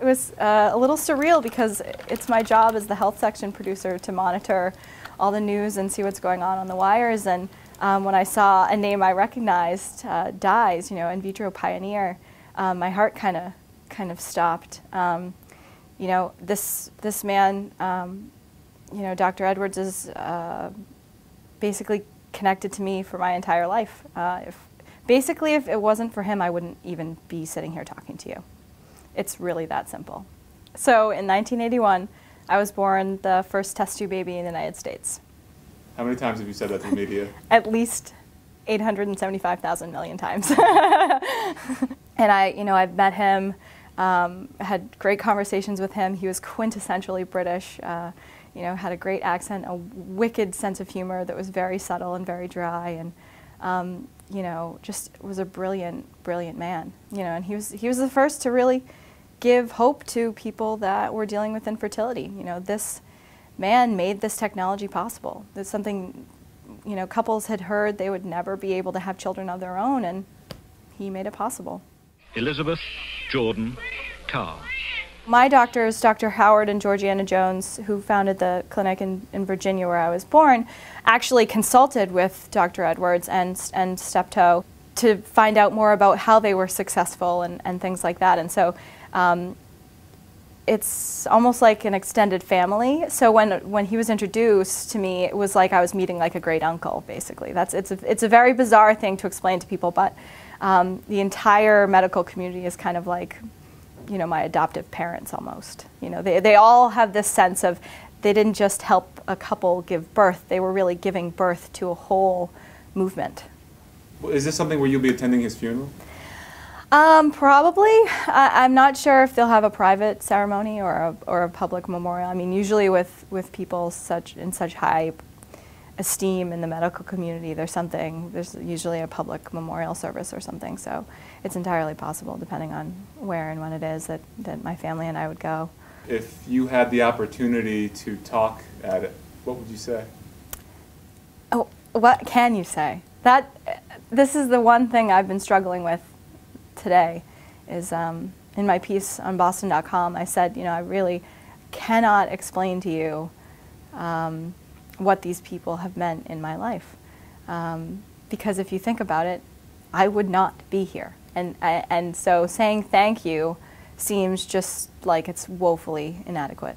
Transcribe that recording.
was a little surreal because it's my job as the health section producer to monitor all the news and see what's going on the wires. And when I saw a name I recognized, DIES, in vitro pioneer, my heart kind of stopped. This man, Dr. Edwards is basically connected to me for my entire life. If it wasn't for him, I wouldn't even be sitting here talking to you. It's really that simple. So in 1981, I was born the first test tube baby in the United States. How many times have you said that to the media? At least 875,000 million times. And I've met him, had great conversations with him. He was quintessentially British, had a great accent, a wicked sense of humor that was very subtle and very dry, and just was a brilliant, brilliant man. And he was the first to really give hope to people that were dealing with infertility. This man made this technology possible. There's something, couples had heard they would never be able to have children of their own, and he made it possible. Elizabeth, Jordan, Carl. My doctors, Dr. Howard and Georgiana Jones, who founded the clinic in Virginia where I was born, actually consulted with Dr. Edwards and Steptoe to find out more about how they were successful and things like that. And so it's almost like an extended family. So when he was introduced to me, it was like I was meeting like a great uncle, basically. It's a very bizarre thing to explain to people, but the entire medical community is kind of like, my adoptive parents almost. They all have this sense of they didn't just help a couple give birth, they were really giving birth to a whole movement. Is this something where you'll be attending his funeral? Probably. I'm not sure if they'll have a private ceremony or a public memorial. I mean, usually with people in such high esteem in the medical community, there's usually a public memorial service or something. So it's entirely possible, depending on where and when it is, that my family and I would go. If you had the opportunity to talk at it, what would you say? Oh, what can you say? This is the one thing I've been struggling with today, is in my piece on Boston.com, I said, I really cannot explain to you what these people have meant in my life. Because if you think about it, I would not be here. And so saying thank you seems just like it's woefully inadequate.